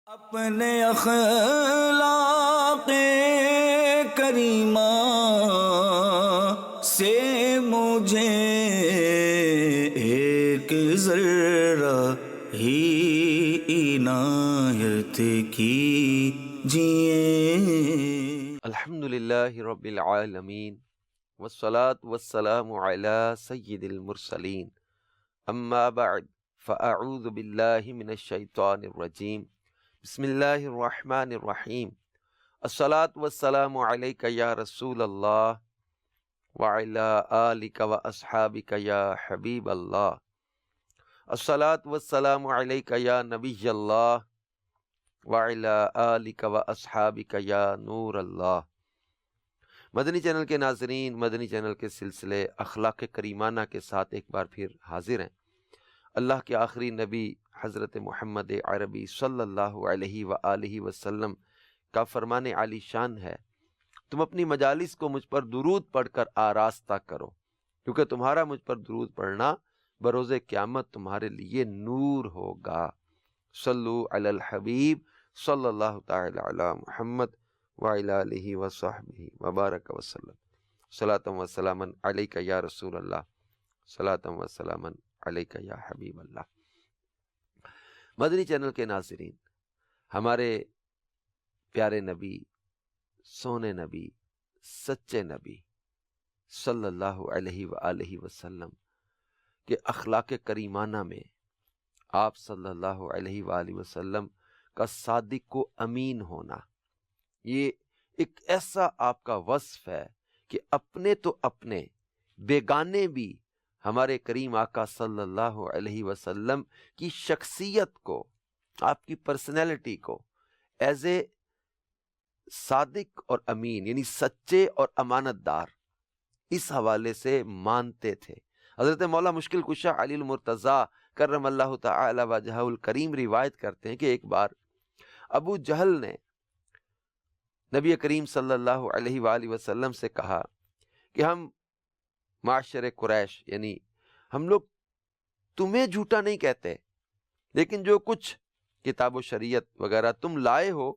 اپنے اخلاق کریمہ سے مجھے ایک ذرہ ہی عنایت کیجئے۔ الحمدللہ رب العالمین والصلاة والسلام علی سید المرسلین، اما بعد فاعوذ باللہ من الشیطان الرجیم، بسم اللہ الرحمن الرحیم۔ الصلاة والسلام علیک یا رسول اللہ وعلی آلک واصحابک یا حبیب اللہ۔ الصلاة والسلام علیک یا نبی اللہ وعلی آلک واصحابک یا نور اللہ۔ مدنی چینل کے ناظرین، مدنی چینل کے سلسلے اخلاق کریمانہ کے ساتھ ایک بار پھر حاضر ہیں۔ اللہ کے آخری نبی حضرت محمد عربی صلی اللہ علیہ وآلہ وسلم کا فرمان عالی شان ہے، تم اپنی مجالس کو مجھ پر درود پڑھ کر آراستہ کرو، کیونکہ تمہارا مجھ پر درود پڑھنا بروز قیامت تمہارے لیے نور ہوگا۔ صلو علی الحبیب صلی اللہ تعالی علی محمد وعلی آلہ وصحبہ وبارک وسلم۔ صلاۃ و سلاما علیک یا رسول اللہ، صلاۃ و سلاما علیک یا حبیب اللہ۔ مدنی چینل کے ناظرین، ہمارے پیارے نبی، سونے نبی، سچے نبی صلی اللہ علیہ وآلہ وسلم کے اخلاق کریمانہ میں آپ صلی اللہ علیہ وآلہ وسلم کا صادق و امین ہونا، یہ ایک ایسا آپ کا وصف ہے کہ اپنے تو اپنے، بیگانے بھی ہمارے کریم آقا صلی اللہ علیہ وسلم کی شخصیت کو، آپ کی پرسنالٹی کو ایز اے صادق اور امین، یعنی سچے اور امانت دار، اس حوالے سے مانتے تھے۔ حضرت مولا مشکل کشا علی المرتضیٰ کرم اللہ تعالی وجہہ الکریم روایت کرتے ہیں کہ ایک بار ابو جہل نے نبی کریم صلی اللہ علیہ وآلہ وسلم سے کہا کہ ہم معاشر قریش، یعنی ہم لوگ تمہیں جھوٹا نہیں کہتے، لیکن جو کچھ کتاب و شریعت وغیرہ تم لائے ہو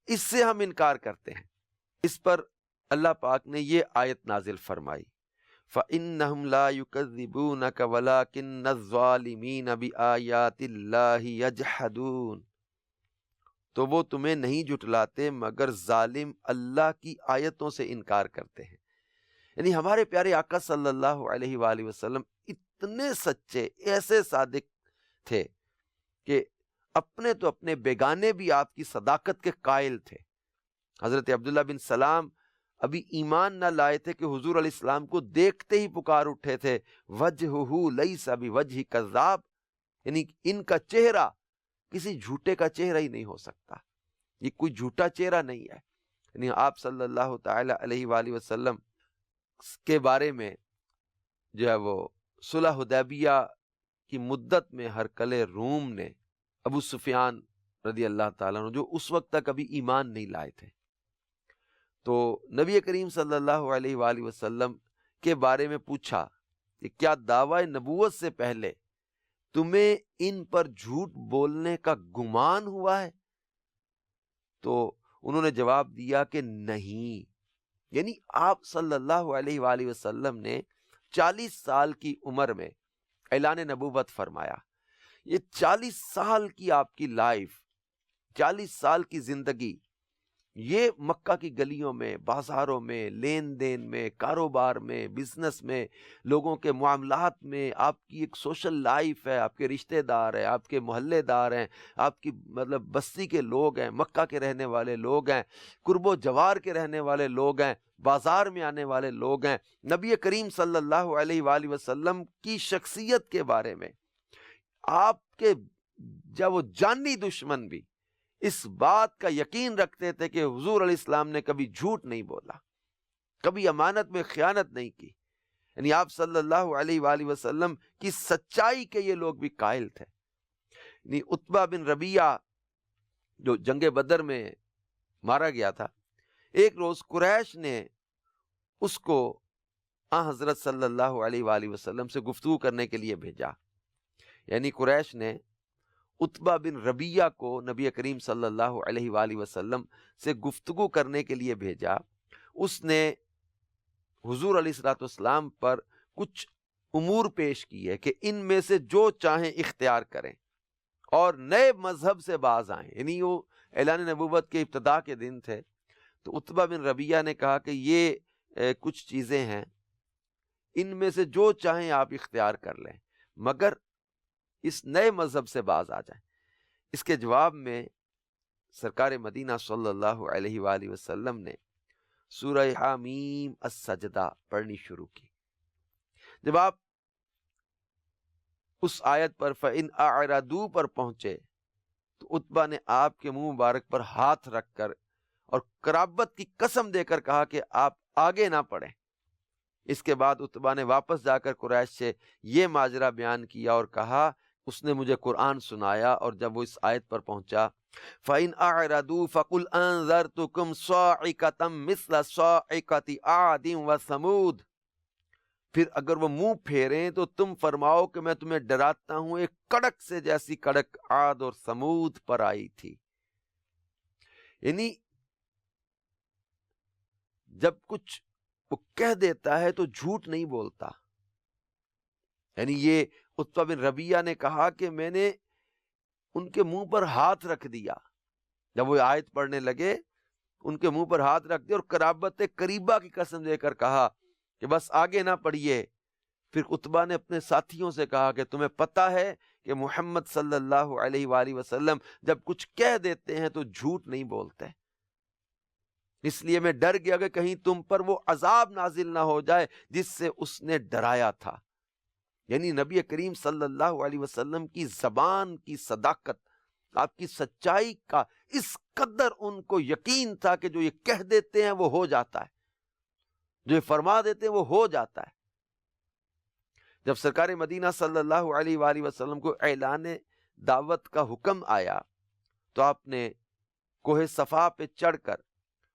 اس سے ہم انکار کرتے ہیں۔ اس پر اللہ پاک نے یہ آیت نازل فرمائی، فَإِنَّهُمْ لَا يُكَذِّبُونَكَ وَلَكِنَّ الظَّالِمِينَ بِآيَاتِ اللَّهِ يَجْحَدُونَ، تو وہ تمہیں نہیں جھٹلاتے مگر ظالم اللہ کی آیتوں سے انکار کرتے ہیں۔ یعنی ہمارے پیارے آقا صلی اللہ علیہ وآلہ وسلم اتنے سچے، ایسے صادق تھے کہ اپنے تو اپنے بیگانے بھی آپ کی صداقت کے قائل تھے۔ حضرت عبداللہ بن سلام ابھی ایمان نہ لائے تھے کہ حضور علیہ السلام کو دیکھتے ہی پکار اٹھے تھے، وجہہ لیس بوجہ کذاب، یعنی ان کا چہرہ کسی جھوٹے کا چہرہ ہی نہیں ہو سکتا، یہ کوئی جھوٹا چہرہ نہیں ہے۔ یعنی آپ صلی اللہ تعالی علیہ وآلہ وسلم کے بارے میں جو ہے وہ صلح حدیبیہ کی مدت میں ہرقل روم نے ابو سفیان رضی اللہ تعالیٰ عنہ، جو اس وقت تک ابھی ایمان نہیں لائے تھے، تو نبی کریم صلی اللہ علیہ وآلہ وسلم کے بارے میں پوچھا کہ کیا دعوی نبوت سے پہلے تمہیں ان پر جھوٹ بولنے کا گمان ہوا ہے؟ تو انہوں نے جواب دیا کہ نہیں۔ یعنی آپ صلی اللہ علیہ وآلہ وسلم نے 40 سال کی عمر میں اعلان نبوت فرمایا۔ یہ 40 سال کی آپ کی لائف، 40 سال کی زندگی، یہ مکہ کی گلیوں میں، بازاروں میں، لین دین میں، کاروبار میں، بزنس میں، لوگوں کے معاملات میں، آپ کی ایک سوشل لائف ہے، آپ کے رشتہ دار ہیں، آپ کے محلے دار ہیں، آپ کی بستی کے لوگ ہیں، مکہ کے رہنے والے لوگ ہیں، قرب و جوار کے رہنے والے لوگ ہیں، بازار میں آنے والے لوگ ہیں، نبی کریم صلی اللہ علیہ وآلہ وسلم کی شخصیت کے بارے میں آپ کے جب وہ جانی دشمن بھی اس بات کا یقین رکھتے تھے کہ حضور علیہ السلام نے کبھی جھوٹ نہیں بولا، کبھی امانت میں خیانت نہیں کی۔ یعنی آپ صلی اللہ علیہ وآلہ وسلم کی سچائی کے یہ لوگ بھی قائل تھے۔ یعنی عتبہ بن ربیعہ جو جنگ بدر میں مارا گیا تھا، ایک روز قریش نے اس کو حضرت صلی اللہ علیہ وآلہ وسلم سے گفتگو کرنے کے لیے بھیجا۔ یعنی قریش نے عتبہ بن ربیہ کو نبی کریم صلی اللہ علیہ وآلہ وسلم سے گفتگو کرنے کے لیے بھیجا، اس نے حضور علیہ الصلوۃ والسلام پر کچھ امور پیش کیے کہ ان میں سے جو چاہیں اختیار کریں اور نئے مذہب سے باز آئیں. یعنی وہ اعلان نبوت کے ابتدا کے دن تھے. تو عتبہ بن ربیہ نے کہا کہ یہ کچھ چیزیں ہیں، ان میں سے جو چاہیں آپ اختیار کر لیں مگر اس نئے مذہب سے باز آ جائیں. اس کے جواب میں سرکار مدینہ صلی اللہ علیہ وآلہ وسلم نے سورہ حامیم السجدہ پڑھنی شروع کی. جب آپ اس آیت پر فَإِنْ أَعْرَضُوا پر پہنچے تو عتبہ نے آپ کے منہ مبارک پر ہاتھ رکھ کر اور قرابت کی قسم دے کر کہا کہ آپ آگے نہ پڑھیں. اس کے بعد عتبہ نے واپس جا کر قریش سے یہ ماجرا بیان کیا اور کہا اس نے مجھے قرآن سنایا، اور جب وہ اس آیت پر پہنچا فَإِنْ أَعْرَضُوا فَقُلْ أَنذَرْتُكُمْ صَاعِقَةً مِثْلَ صَاعِقَةِ عَادٍ وَثَمُودَ، پھر اگر وہ منہ پھیریں تو تم فرماؤ کہ میں تمہیں ڈراتا ہوں ایک کڑک سے جیسی کڑک عاد اور ثمود پر آئی تھی. یعنی جب کچھ وہ کہہ دیتا ہے تو جھوٹ نہیں بولتا. یعنی یہ عتبہ بن ربیہ نے کہا کہ میں نے ان کے منہ پر ہاتھ رکھ دیا. جب وہ آیت پڑھنے لگے ان کے منہ پر ہاتھ رکھ دیا اور قرابت قریبہ کی قسم دے کر کہا کہ بس آگے نہ پڑھیے. پھر عتبہ نے اپنے ساتھیوں سے کہا کہ تمہیں پتہ ہے کہ محمد صلی اللہ علیہ وآلہ وسلم جب کچھ کہہ دیتے ہیں تو جھوٹ نہیں بولتے، اس لیے میں ڈر گیا کہ کہیں تم پر وہ عذاب نازل نہ ہو جائے جس سے اس نے ڈرایا تھا. یعنی نبی کریم صلی اللہ علیہ وسلم کی زبان کی صداقت، آپ کی سچائی کا اس قدر ان کو یقین تھا کہ جو یہ کہہ دیتے ہیں وہ ہو جاتا ہے، جو یہ فرما دیتے ہیں وہ ہو جاتا ہے. جب سرکار مدینہ صلی اللہ علیہ وآلہ وسلم کو اعلان دعوت کا حکم آیا تو آپ نے کوہ صفا پہ چڑھ کر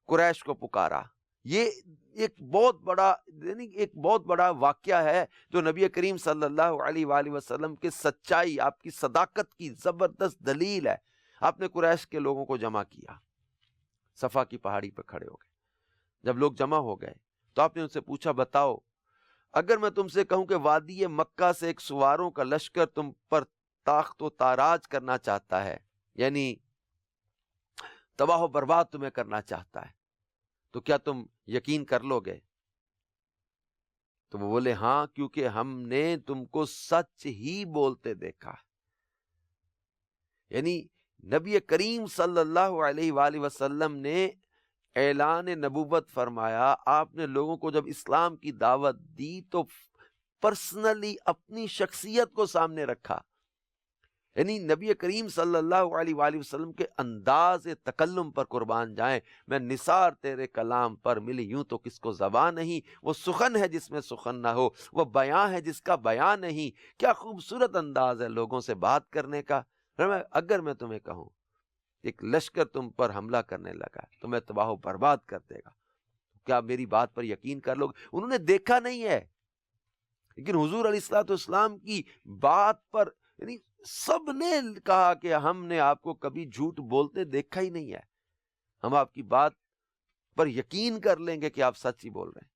قریش کو پکارا. یہ ایک بہت بڑا واقعہ ہے جو نبی کریم صلی اللہ علیہ وآلہ وسلم کے سچائی، آپ کی صداقت کی زبردست دلیل ہے. آپ نے قریش کے لوگوں کو جمع کیا، صفا کی پہاڑی پہ کھڑے ہو گئے. جب لوگ جمع ہو گئے تو آپ نے ان سے پوچھا بتاؤ اگر میں تم سے کہوں کہ وادی مکہ سے ایک سواروں کا لشکر تم پر تاخت و تاراج کرنا چاہتا ہے، یعنی تباہ و برباد تمہیں کرنا چاہتا ہے، تو کیا تم یقین کر لو گے؟ تو وہ بولے ہاں، کیونکہ ہم نے تم کو سچ ہی بولتے دیکھا. یعنی نبی کریم صلی اللہ علیہ وآلہ وسلم نے اعلان نبوت فرمایا. آپ نے لوگوں کو جب اسلام کی دعوت دی تو پرسنلی اپنی شخصیت کو سامنے رکھا. یعنی نبی کریم صلی اللہ علیہ وآلہ وسلم کے انداز تکلم پر قربان جائیں. میں نثار تیرے کلام پر ملی یوں تو کس کو زبان نہیں، وہ سخن ہے جس میں سخن نہ ہو، وہ بیاں ہے جس کا بیاں نہیں. کیا خوبصورت انداز ہے لوگوں سے بات کرنے کا. اگر میں تمہیں کہوں ایک لشکر تم پر حملہ کرنے لگا تمہیں تباہ و برباد کر دے گا، کیا میری بات پر یقین کر لو گے؟ انہوں نے دیکھا نہیں ہے، لیکن حضور علیہ الصلوۃ والسلام کی بات پر یعنی سب نے کہا کہ ہم نے آپ کو کبھی جھوٹ بولتے دیکھا ہی نہیں ہے، ہم آپ کی بات پر یقین کر لیں گے کہ آپ سچ ہی بول رہے ہیں.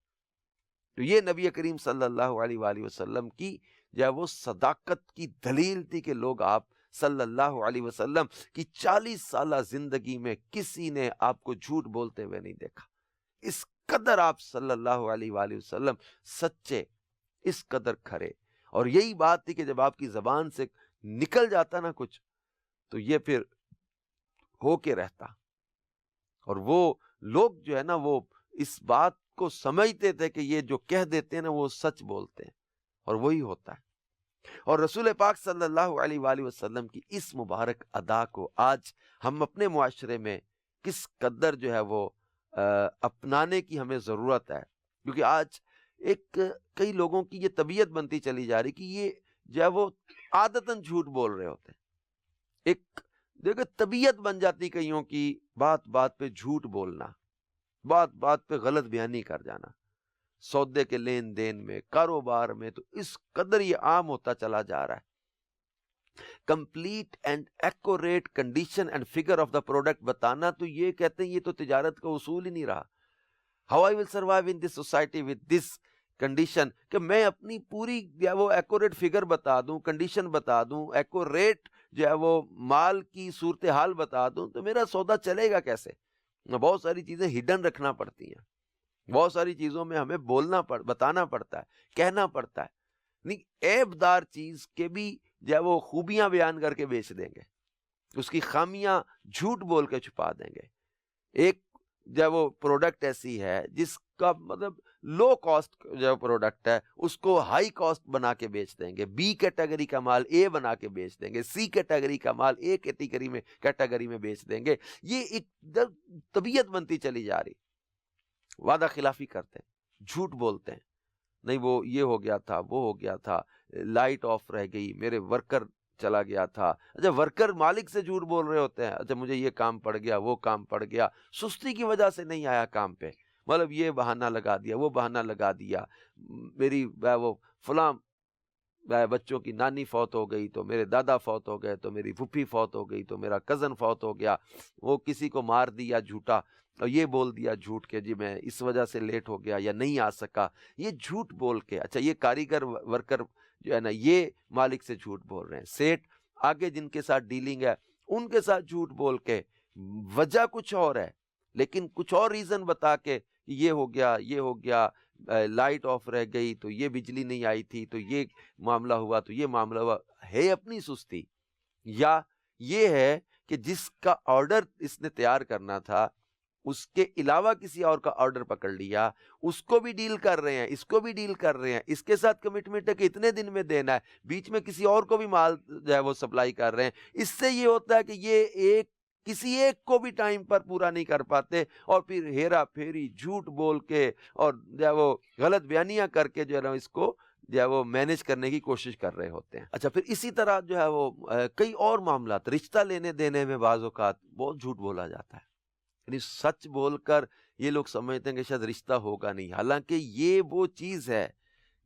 تو یہ نبی کریم صلی اللہ علیہ وآلہ وسلم کی جو ہے وہ صداقت کی دلیل تھی کہ لوگ آپ صلی اللہ علیہ وسلم کی 40 سالہ زندگی میں کسی نے آپ کو جھوٹ بولتے ہوئے نہیں دیکھا. اس قدر آپ صلی اللہ علیہ وآلہ وسلم سچے، اس قدر کھرے. اور یہی بات تھی کہ جب آپ کی زبان سے نکل جاتا نا کچھ تو یہ پھر ہو کے رہتا. اور وہ لوگ جو ہے نا وہ اس بات کو سمجھتے تھے کہ یہ جو کہہ دیتے ہیں نا وہ سچ بولتے ہیں، اور وہی ہوتا ہے. اور رسول پاک صلی اللہ علیہ وآلہ وسلم کی اس مبارک ادا کو آج ہم اپنے معاشرے میں کس قدر جو ہے وہ اپنانے کی ہمیں ضرورت ہے. کیونکہ آج کئی لوگوں کی یہ طبیعت بنتی چلی جا رہی کہ یہ جو ہے وہ عادتاً جھوٹ بول رہے ہوتے ہیں. ایک دیکھو طبیعت بن جاتی کئیوں کی بات بات پہ جھوٹ بولنا، بات بات پہ غلط بیانی کر جانا، سودے کے لین دین میں، کاروبار میں، تو اس قدر یہ عام ہوتا چلا جا رہا ہے complete and accurate condition and figure of the product بتانا، تو یہ کہتے ہیں یہ تو تجارت کا اصول ہی نہیں رہا. How I will survive in this society with this condition, کہ میں اپنی پوری جو ہے وہ ایکوریٹ فگر بتا دوں، کنڈیشن بتا دوں، ایکوریٹ جو ہے وہ مال کی صورتحال بتا دوں، تو میرا سودا چلے گا کیسے؟ بہت ساری چیزیں ہڈن رکھنا پڑتی ہیں، بہت ساری چیزوں میں ہمیں بتانا پڑتا ہے، کہنا پڑتا ہے. نہیں، عیب دار چیز کے بھی جو ہے وہ خوبیاں بیان کر کے بیچ دیں گے، اس کی خامیاں جھوٹ بول کے چھپا دیں گے. ایک جو ہے وہ پروڈکٹ ایسی ہے جس کا مطلب لو کاسٹ جو پروڈکٹ ہے اس کو ہائی کاسٹ بنا کے بیچ دیں گے، بی کیٹیگری کا مال اے بنا کے بیچ دیں گے، سی کیٹیگری کا مال اے کیٹیگری میں بیچ دیں گے. یہ ایک طبیعت بنتی چلی جا رہی. وعدہ خلافی کرتے ہیں، جھوٹ بولتے ہیں، نہیں وہ یہ ہو گیا تھا، وہ ہو گیا تھا، لائٹ آف رہ گئی، میرے ورکر چلا گیا تھا. اچھا ورکر مالک سے جھوٹ بول رہے ہوتے ہیں، اچھا مجھے یہ کام پڑ گیا، وہ کام پڑ گیا، سستی کی وجہ سے نہیں آیا کام پہ، مطلب یہ بہانہ لگا دیا، وہ بہانہ لگا دیا، میری وہ فلاں بچوں کی نانی فوت ہو گئی تو میرے دادا فوت ہو گئے، تو میری پھوپھی فوت ہو گئی، تو میرا کزن فوت ہو گیا، وہ کسی کو مار دیا جھوٹا، اور یہ بول دیا جھوٹ کے جی میں اس وجہ سے لیٹ ہو گیا یا نہیں آ سکا، یہ جھوٹ بول کے. اچھا یہ کاریگر ورکر جو ہے نا یہ مالک سے جھوٹ بول رہے ہیں، سیٹ آگے جن کے ساتھ ڈیلنگ ہے ان کے ساتھ جھوٹ بول کے، وجہ کچھ اور ہے لیکن کچھ اور ریزن بتا کے یہ ہو گیا، یہ ہو گیا، لائٹ آف رہ گئی تو یہ بجلی نہیں آئی تھی، تو یہ معاملہ ہوا، تو یہ معاملہ ہوا. ہے اپنی سستی، یا یہ ہے کہ جس کا آرڈر اس نے تیار کرنا تھا اس کے علاوہ کسی اور کا آرڈر پکڑ لیا، اس کو بھی ڈیل کر رہے ہیں، اس کو بھی ڈیل کر رہے ہیں، اس کے ساتھ کمٹمنٹ ہے کہ اتنے دن میں دینا ہے، بیچ میں کسی اور کو بھی مال جو ہے وہ سپلائی کر رہے ہیں. اس سے یہ ہوتا ہے کہ یہ کسی ایک کو بھی ٹائم پر پورا نہیں کر پاتے، اور پھر ہیرا پھیری جھوٹ بول کے اور جو ہے وہ غلط بیانیاں کر کے جو ہے نا اس کو جو ہے وہ مینج کرنے کی کوشش کر رہے ہوتے ہیں. اچھا پھر اسی طرح جو ہے وہ کئی اور معاملات، رشتہ لینے دینے میں بعض اوقات بہت جھوٹ بولا جاتا ہے، یعنی سچ بول کر یہ لوگ سمجھتے ہیں کہ شاید رشتہ ہوگا نہیں، حالانکہ یہ وہ چیز ہے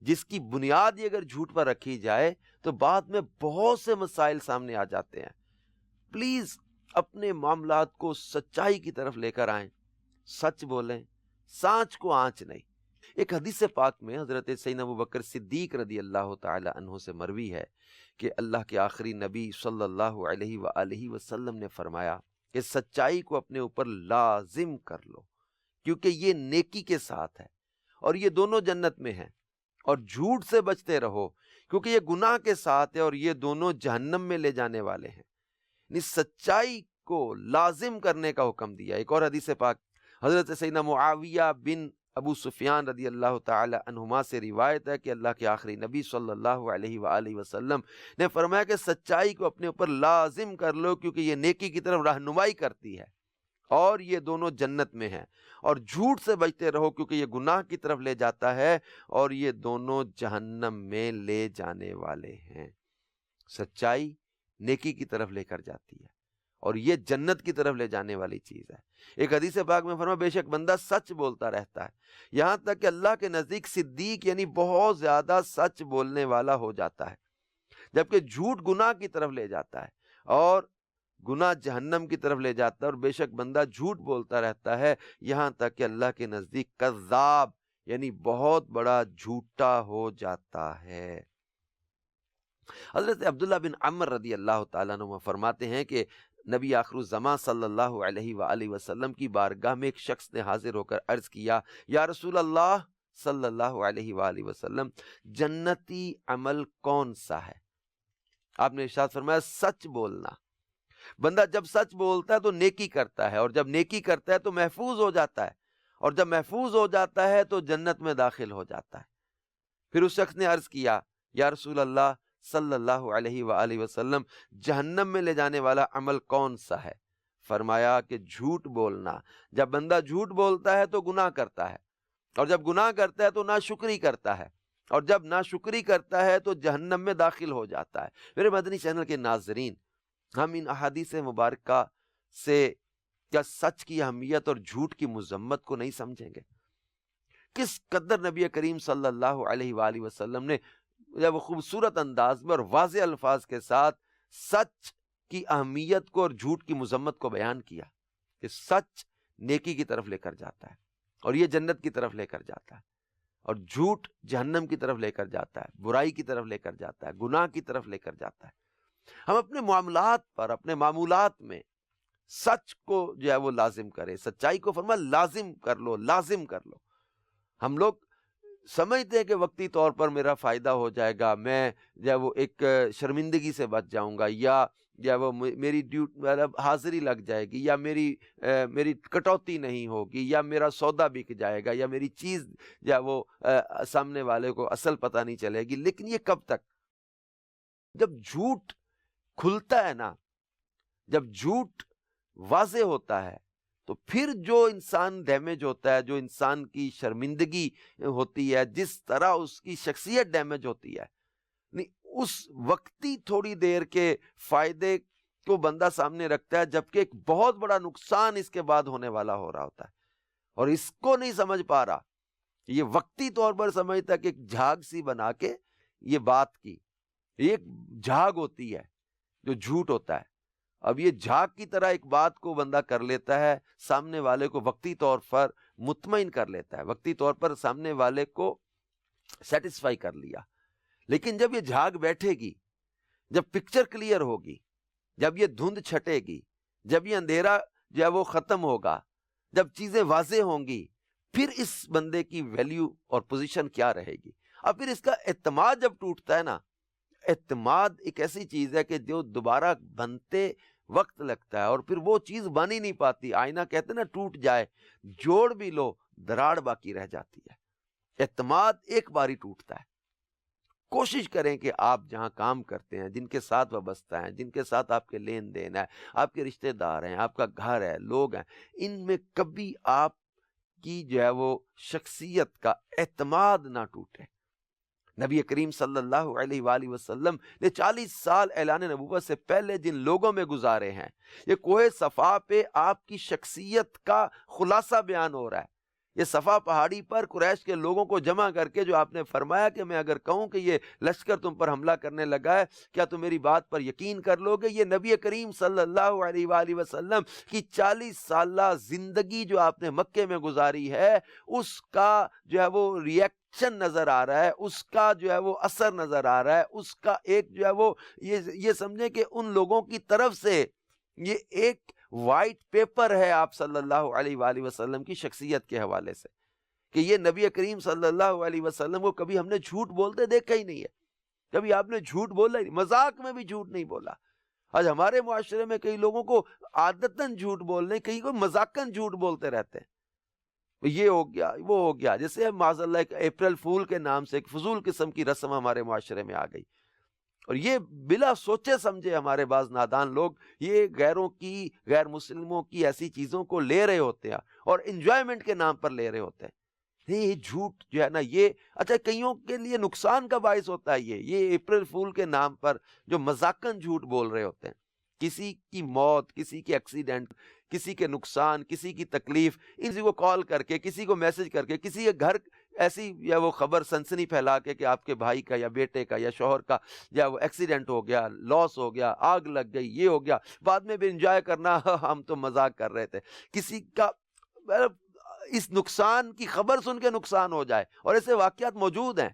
جس کی بنیاد یہ اگر جھوٹ پر رکھی جائے تو بعد میں بہت سے مسائل سامنے آ جاتے ہیں. پلیز اپنے معاملات کو سچائی کی طرف لے کر آئیں، سچ بولیں، سانچ کو آنچ نہیں. ایک حدیث پاک میں حضرت سیدنا ابوبکر صدیق رضی اللہ تعالی عنہ سے مروی ہے کہ اللہ کے آخری نبی صلی اللہ علیہ وآلہ وسلم نے فرمایا کہ سچائی کو اپنے اوپر لازم کر لو کیونکہ یہ نیکی کے ساتھ ہے اور یہ دونوں جنت میں ہیں، اور جھوٹ سے بچتے رہو کیونکہ یہ گناہ کے ساتھ ہے اور یہ دونوں جہنم میں لے جانے والے ہیں. یعنی سچائی کو لازم کرنے کا حکم دیا. ایک اور حدیث پاک حضرت سیدنا معاویہ بن ابو سفیان رضی اللہ تعالی عنہما سے روایت ہے کہ اللہ کے آخری نبی صلی اللہ علیہ وآلہ وسلم نے فرمایا کہ سچائی کو اپنے اوپر لازم کر لو کیونکہ یہ نیکی کی طرف رہنمائی کرتی ہے اور یہ دونوں جنت میں ہیں، اور جھوٹ سے بچتے رہو کیونکہ یہ گناہ کی طرف لے جاتا ہے اور یہ دونوں جہنم میں لے جانے والے ہیں. سچائی نیکی کی طرف لے کر جاتی ہے اور یہ جنت کی طرف لے جانے والی چیز ہے. ایک حدیث پاک میں فرمایا بے شک بندہ سچ بولتا رہتا ہے یہاں تک کہ اللہ کے نزدیک صدیق یعنی بہت زیادہ سچ بولنے والا ہو جاتا ہے، جبکہ جھوٹ گناہ کی طرف لے جاتا ہے اور گناہ جہنم کی طرف لے جاتا ہے. اور بے شک بندہ جھوٹ بولتا رہتا ہے یہاں تک کہ اللہ کے نزدیک کذاب یعنی بہت بڑا جھوٹا ہو جاتا ہے. حضرت عبداللہ بن عمر رضی اللہ تعالیٰ عنہ فرماتے ہیں کہ نبی آخر الزمان صلی اللہ علیہ وآلہ وسلم کی بارگاہ میں ایک شخص نے حاضر ہو کر عرض کیا، یا رسول اللہ صلی اللہ علیہ وآلہ وسلم جنتی عمل کون سا ہے؟ آپ نے ارشاد فرمایا سچ بولنا. بندہ جب سچ بولتا ہے تو نیکی کرتا ہے، اور جب نیکی کرتا ہے تو محفوظ ہو جاتا ہے، اور جب محفوظ ہو جاتا ہے تو جنت میں داخل ہو جاتا ہے. پھر اس شخص نے عرض کیا، یا رسول اللہ صلی اللہ علیہ وآلہ وسلم جہنم میں لے جانے والا عمل کون سا ہے؟ فرمایا کہ جھوٹ بولنا. جب بندہ جھوٹ بولتا ہے تو گناہ کرتا ہے، اور جب گناہ کرتا ہے تو ناشکری کرتا ہے، اور جب ناشکری کرتا ہے تو جہنم میں داخل ہو جاتا ہے. میرے مدنی چینل کے ناظرین، ہم ان احادیث مبارکہ سے کیا سچ کی اہمیت اور جھوٹ کی مذمت کو نہیں سمجھیں گے؟ کس قدر نبی کریم صلی اللہ علیہ وآلہ وسلم نے جب وہ خوبصورت انداز میں اور واضح الفاظ کے ساتھ سچ کی اہمیت کو اور جھوٹ کی مذمت کو بیان کیا کہ سچ نیکی کی طرف لے کر جاتا ہے اور یہ جنت کی طرف لے کر جاتا ہے، اور جھوٹ جہنم کی طرف لے کر جاتا ہے، برائی کی طرف لے کر جاتا ہے، گناہ کی طرف لے کر جاتا ہے۔ ہم اپنے معاملات پر، اپنے معمولات میں سچ کو جو ہے وہ لازم کریں، سچائی کو فرمایا لازم کر لو، لازم کر لو۔ ہم لوگ سمجھتے ہیں کہ وقتی طور پر میرا فائدہ ہو جائے گا، میں جو ہے وہ ایک شرمندگی سے بچ جاؤں گا، یا جو ہے وہ میری حاضری لگ جائے گی، یا میری کٹوتی نہیں ہوگی، یا میرا سودا بک جائے گا، یا میری چیز جو ہے وہ سامنے والے کو اصل پتہ نہیں چلے گی۔ لیکن یہ کب تک؟ جب جھوٹ کھلتا ہے نا، جب جھوٹ واضح ہوتا ہے، تو پھر جو انسان ڈیمیج ہوتا ہے، جو انسان کی شرمندگی ہوتی ہے، جس طرح اس کی شخصیت ڈیمیج ہوتی ہے، اس وقتی تھوڑی دیر کے فائدے کو بندہ سامنے رکھتا ہے، جبکہ ایک بہت بڑا نقصان اس کے بعد ہونے والا ہو رہا ہوتا ہے، اور اس کو نہیں سمجھ پا رہا۔ یہ وقتی طور پر سمجھتا ہے کہ ایک جھاگ سی بنا کے یہ بات کی، یہ ایک جھاگ ہوتی ہے جو جھوٹ ہوتا ہے۔ اب یہ جھاگ کی طرح ایک بات کو بندہ کر لیتا ہے، سامنے والے کو وقتی طور پر مطمئن کر لیتا ہے، وقتی طور پر سامنے والے کو سیٹسفائی کر لیا۔ لیکن جب یہ جھاگ بیٹھے گی، جب پکچر کلیئر ہوگی، جب یہ دھند چھٹے گی، جب یہ اندھیرا جو ہے وہ ختم ہوگا، جب چیزیں واضح ہوں گی، پھر اس بندے کی ویلیو اور پوزیشن کیا رہے گی۔ اب پھر اس کا اعتماد جب ٹوٹتا ہے نا، اعتماد ایک ایسی چیز ہے کہ جو دوبارہ بنتے وقت لگتا ہے، اور پھر وہ چیز بن ہی نہیں پاتی۔ آئینہ کہتے ہیں نا، ٹوٹ جائے جوڑ بھی لو دراڑ باقی رہ جاتی ہے۔ اعتماد ایک بار ہی ٹوٹتا ہے۔ کوشش کریں کہ آپ جہاں کام کرتے ہیں، جن کے ساتھ وابستہ ہیں، جن کے ساتھ آپ کے لین دین ہے، آپ کے رشتہ دار ہیں، آپ کا گھر ہے، لوگ ہیں، ان میں کبھی آپ کی جو ہے وہ شخصیت کا اعتماد نہ ٹوٹے۔ نبی کریم صلی اللہ علیہ وآلہ وسلم نے 40 سال اعلان نبوت سے پہلے جن لوگوں میں گزارے ہیں، یہ کوہ صفا پہ آپ کی شخصیت کا خلاصہ بیان ہو رہا ہے۔ یہ صفا پہاڑی پر قریش کے لوگوں کو جمع کر کے جو آپ نے فرمایا کہ میں اگر کہوں کہ یہ لشکر تم پر حملہ کرنے لگا ہے، کیا تم میری بات پر یقین کر لو گے؟ یہ نبی کریم صلی اللہ علیہ وآلہ وسلم کی 40 سالہ زندگی جو آپ نے مکے میں گزاری ہے، اس کا جو ہے وہ ریئیکشن نظر آ رہا ہے، اس کا جو ہے وہ اثر نظر آ رہا ہے، اس کا ایک جو ہے وہ یہ سمجھیں کہ ان لوگوں کی طرف سے یہ ایک وائٹ پیپر ہے آپ صلی اللہ علیہ وآلہ وسلم کی شخصیت کے حوالے سے، کہ یہ نبی کریم صلی اللہ علیہ وسلم کو کبھی ہم نے جھوٹ بولتے دیکھا ہی نہیں ہے، کبھی آپ نے جھوٹ بولا ہی نہیں، مذاق میں بھی جھوٹ نہیں بولا۔ آج ہمارے معاشرے میں کئی لوگوں کو عادتاً جھوٹ بولنے، کئی کو مذاقاً جھوٹ بولتے رہتے ہیں، یہ ہو گیا وہ ہو گیا، جیسے معاذ اللہ ایک اپریل فول کے نام سے ایک فضول قسم کی رسم ہمارے معاشرے میں آ گئی، اور یہ بلا سوچے سمجھے ہمارے بعض نادان لوگ یہ غیروں کی، غیر مسلموں کی ایسی چیزوں کو لے رہے ہوتے ہیں اور انجوائمنٹ کے نام پر لے رہے ہوتے ہیں۔ یہ جھوٹ جو ہے نا، یہ اچھا کئیوں کے لیے نقصان کا باعث ہوتا ہے۔ یہ اپریل فول کے نام پر جو مذاقاً جھوٹ بول رہے ہوتے ہیں، کسی کی موت، کسی کے ایکسیڈنٹ، کسی کے نقصان، کسی کی تکلیف، کسی کو کال کر کے، کسی کو میسج کر کے، کسی کے گھر ایسی یا وہ خبر سنسنی پھیلا کے کہ آپ کے بھائی کا یا بیٹے کا یا شوہر کا یا وہ ایکسیڈنٹ ہو گیا، لاس ہو گیا، آگ لگ گئی، یہ ہو گیا، بعد میں بھی انجوائے کرنا، ہم تو مذاق کر رہے تھے۔ کسی کا اس نقصان کی خبر سن کے نقصان ہو جائے، اور ایسے واقعات موجود ہیں،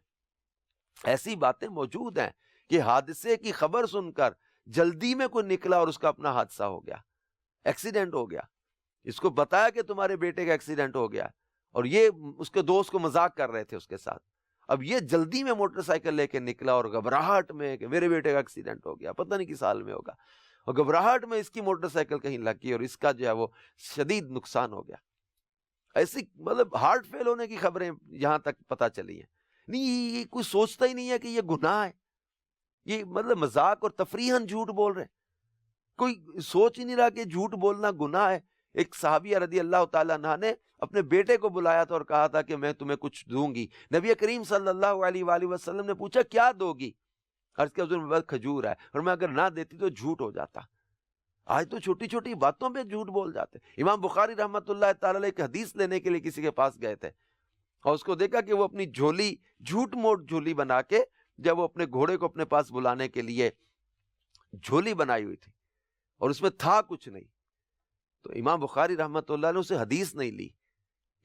ایسی باتیں موجود ہیں کہ حادثے کی خبر سن کر جلدی میں کوئی نکلا اور اس کا اپنا حادثہ ہو گیا، ایکسیڈنٹ ہو گیا، اس کو بتایا کہ تمہارے بیٹے کا ایکسیڈنٹ ہو گیا، اور یہ اس کے دوست کو مذاق کر رہے تھے اس کے ساتھ۔ اب یہ جلدی میں موٹر سائیکل لے کے نکلا اور گھبراہٹ میں کہ میرے بیٹے کا ایکسیڈنٹ ہو گیا، پتہ نہیں کس حال میں ہوگا، اور گھبراہٹ میں اس کی موٹر سائیکل کہیں لگ گئی اور اس کا جو ہے وہ شدید نقصان ہو گیا۔ ایسی مطلب ہارٹ فیل ہونے کی خبریں یہاں تک پتہ چلی ہیں۔ نہیں، یہ کوئی سوچتا ہی نہیں ہے کہ یہ گناہ ہے، یہ مطلب مذاق اور تفریحاً جھوٹ بول رہے ہیں، کوئی سوچ ہی نہیں رہا کہ جھوٹ بولنا گناہ ہے۔ ایک صحابیہ رضی اللہ تعالیٰ عنہ نے اپنے بیٹے کو بلایا تھا اور کہا تھا کہ میں تمہیں کچھ دوں گی۔ نبی کریم صلی اللہ علیہ وآلہ وسلم نے پوچھا کیا دو گی؟ عرض کیا حضور میرے پاس کھجور ہے، اور میں اگر نہ دیتی تو جھوٹ ہو جاتا۔ آج تو چھوٹی چھوٹی باتوں پہ جھوٹ بول جاتے۔ امام بخاری رحمۃ اللہ تعالیٰ علیہ ایک حدیث لینے کے لیے کسی کے پاس گئے تھے، اور اس کو دیکھا کہ وہ اپنی جھولی جھوٹ موٹ جھولی بنا کے جب وہ اپنے گھوڑے کو اپنے پاس بلانے کے لیے جھولی بنائی ہوئی تھی اور اس میں تھا کچھ نہیں. تو امام بخاری رحمۃ اللہ نے اسے حدیث نہیں لی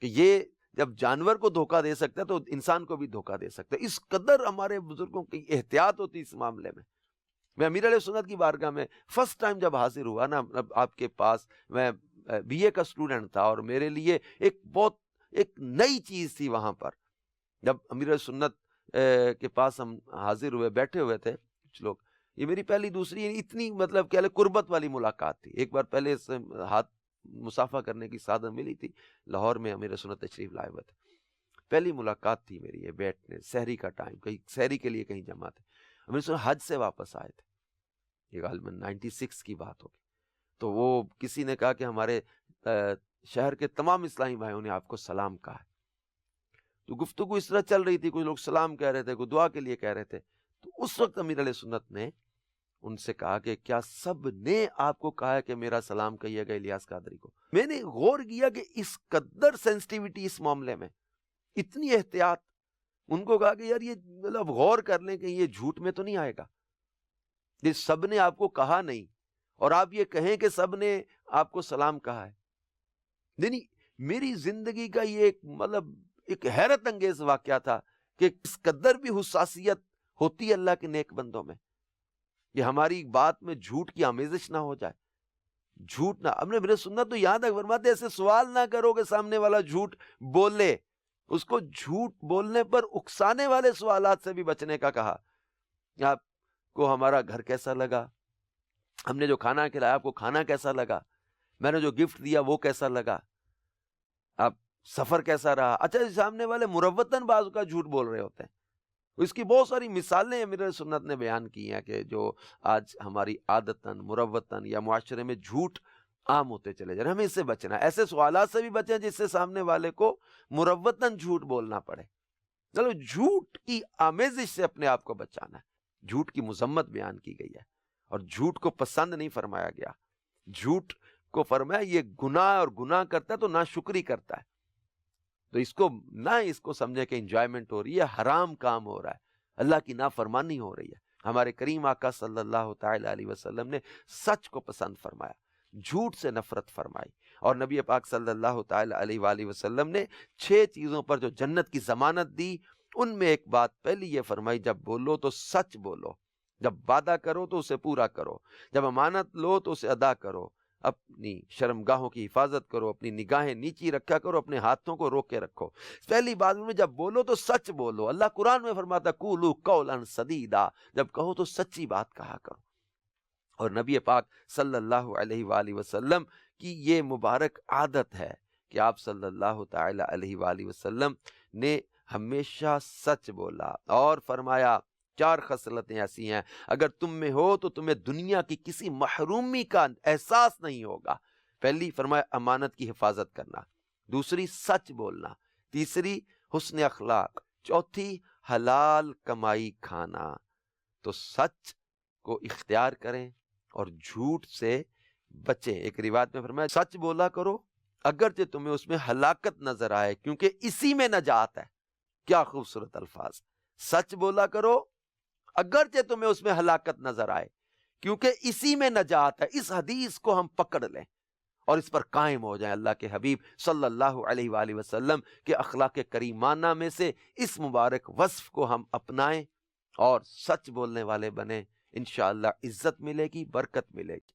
کہ یہ جب جانور کو دھوکہ دے سکتا ہے تو انسان کو بھی دھوکہ دے سکتا ہے. اس قدر ہمارے بزرگوں کی احتیاط ہوتی اس معاملے میں. میں امیر علیہ سنت کی بارگاہ میں فرسٹ ٹائم جب حاضر ہوا نا آپ کے پاس، میں بی اے کا اسٹوڈنٹ تھا اور میرے لیے ایک نئی چیز تھی وہاں پر. جب امیر علیہ سنت کے پاس ہم حاضر ہوئے، بیٹھے ہوئے تھے کچھ لوگ، یہ میری پہلی دوسری اتنی مطلب کیا قربت والی ملاقات تھی. ایک بار پہلے سے ہاتھ مصافحہ کرنے کی سعادت ملی تھی، لاہور میں امیر سنت تشریف لائے ہوئے تھے. پہلی ملاقات تھی میری، یہ بیٹھنے سحری کا ٹائم، کہیں سحری کے لیے کہیں جمع تھے. امیر سنت حج سے واپس آئے تھے، یہ غالباً 96 کی بات ہوگی. تو وہ کسی نے کہا کہ ہمارے شہر کے تمام اسلامی بھائیوں نے آپ کو سلام کہا ہے. تو گفتگو اس طرح چل رہی تھی، کچھ لوگ سلام کہہ رہے تھے، کوئی دعا کے لیے کہہ رہے تھے. تو اس وقت امیر علیہ سنت نے ان سے کہا کہ کیا سب نے آپ کو کہا ہے کہ میرا سلام کہیے گا الیاس قادری کو؟ میں نے غور کیا کہ اس قدر سینسٹیوٹی اس معاملے میں، اتنی احتیاط. ان کو کہا کہ یار یہ مطلب غور کر لیں کہ یہ جھوٹ میں تو نہیں آئے گا، یہ سب نے آپ کو کہا نہیں اور آپ یہ کہیں کہ سب نے آپ کو سلام کہا ہے. نہیں، میری زندگی کا یہ ایک حیرت انگیز واقعہ تھا کہ اس قدر بھی حساسیت ہوتی ہے اللہ کے نیک بندوں میں کہ ہماری بات میں جھوٹ کی آمیزش نہ ہو جائے. جھوٹ نہ، ہم نے میرے سنت تو یہاں تک فرماتے ایسے سوال نہ کرو کہ سامنے والا جھوٹ بولے. اس کو جھوٹ بولنے پر اکسانے والے سوالات سے بھی بچنے کا کہا. آپ کو ہمارا گھر کیسا لگا، ہم نے جو کھانا کھلایا آپ کو کھانا کیسا لگا، میں نے جو گفٹ دیا وہ کیسا لگا، آپ سفر کیسا رہا. اچھا، سامنے والے مروتاً بعض کا جھوٹ بول رہے ہوتے ہیں. اس کی بہت ساری مثالیں میرے سنت نے بیان کی ہیں کہ جو آج ہماری عادتاً مروتاً یا معاشرے میں جھوٹ عام ہوتے چلے جا رہے ہیں. ہمیں اس سے بچنا ہے، ایسے سوالات سے بھی بچیں جس سے سامنے والے کو مروتاً جھوٹ بولنا پڑے. چلو، جھوٹ کی آمیزش سے اپنے آپ کو بچانا ہے. جھوٹ کی مذمت بیان کی گئی ہے اور جھوٹ کو پسند نہیں فرمایا گیا. جھوٹ کو فرمایا یہ گناہ، اور گناہ کرتا ہے تو ناشکری کرتا ہے. تو اس کو سمجھے کہ انجوائمنٹ ہو رہی ہے، حرام کام ہو رہا ہے، اللہ کی نافرمانی ہو رہی ہے. ہمارے کریم آقا صلی اللہ تعالی علیہ وسلم نے سچ کو پسند فرمایا، جھوٹ سے نفرت فرمائی. اور نبی پاک صلی اللہ تعالی علیہ وآلہ وسلم نے 6 چیزوں پر جو جنت کی ضمانت دی، ان میں ایک بات پہلی یہ فرمائی، جب بولو تو سچ بولو، جب وعدہ کرو تو اسے پورا کرو، جب امانت لو تو اسے ادا کرو، اپنی شرمگاہوں کی حفاظت کرو، اپنی نگاہیں نیچی رکھا کرو، اپنے ہاتھوں کو روک کے رکھو. پہلی بات میں جب بولو تو سچ بولو. اللہ قرآن میں فرماتا قولوا قولا سدیدا، جب کہو تو سچی بات کہا کرو. اور نبی پاک صلی اللہ علیہ وآلہ وسلم کی یہ مبارک عادت ہے کہ آپ صلی اللہ تعالی علیہ وآلہ وسلم نے ہمیشہ سچ بولا اور فرمایا 4 خصلتیں ایسی ہیں اگر تم میں ہو تو تمہیں دنیا کی کسی محرومی کا احساس نہیں ہوگا. پہلی فرمایا امانت کی حفاظت کرنا، دوسری سچ بولنا، تیسری حسن اخلاق، چوتھی حلال کمائی کھانا. تو سچ کو اختیار کریں اور جھوٹ سے بچیں. ایک روایت میں فرمایا سچ بولا کرو اگرچہ تمہیں اس میں ہلاکت نظر آئے کیونکہ اسی میں نجات ہے. کیا خوبصورت الفاظ! سچ بولا کرو اگرچہ تمہیں اس میں ہلاکت نظر آئے کیونکہ اسی میں نجات ہے. اس حدیث کو ہم پکڑ لیں اور اس پر قائم ہو جائیں. اللہ کے حبیب صلی اللہ علیہ وآلہ وسلم کے اخلاق کریمانہ میں سے اس مبارک وصف کو ہم اپنائیں اور سچ بولنے والے بنیں. انشاءاللہ عزت ملے گی، برکت ملے گی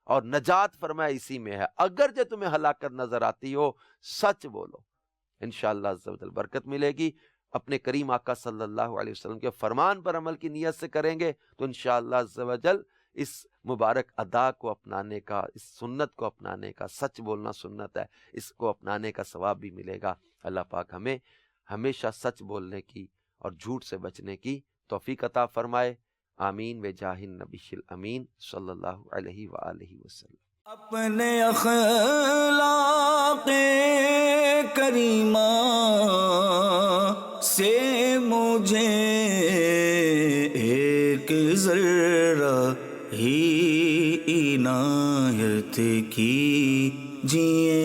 اور نجات فرمایا اسی میں ہے. اگرچہ تمہیں ہلاکت نظر آتی ہو سچ بولو، انشاءاللہ عز و جل برکت ملے گی. اپنے کریم آقا صلی اللہ علیہ وسلم کے فرمان پر عمل کی نیت سے کریں گے تو انشاءاللہ عز و جل اس مبارک ادا کو اپنانے کا، اس سنت کو اپنانے کا، سچ بولنا سنت ہے، اس کو اپنانے کا ثواب بھی ملے گا. اللہ پاک ہمیں ہمیشہ سچ بولنے کی اور جھوٹ سے بچنے کی توفیق عطا فرمائے. آمین بجاہ النبی الامین صلی اللہ علیہ وآلہ وسلم. اپنے اخلاق کریمہ سے مجھے ایک ذرہ ہی عنایت کیجئے.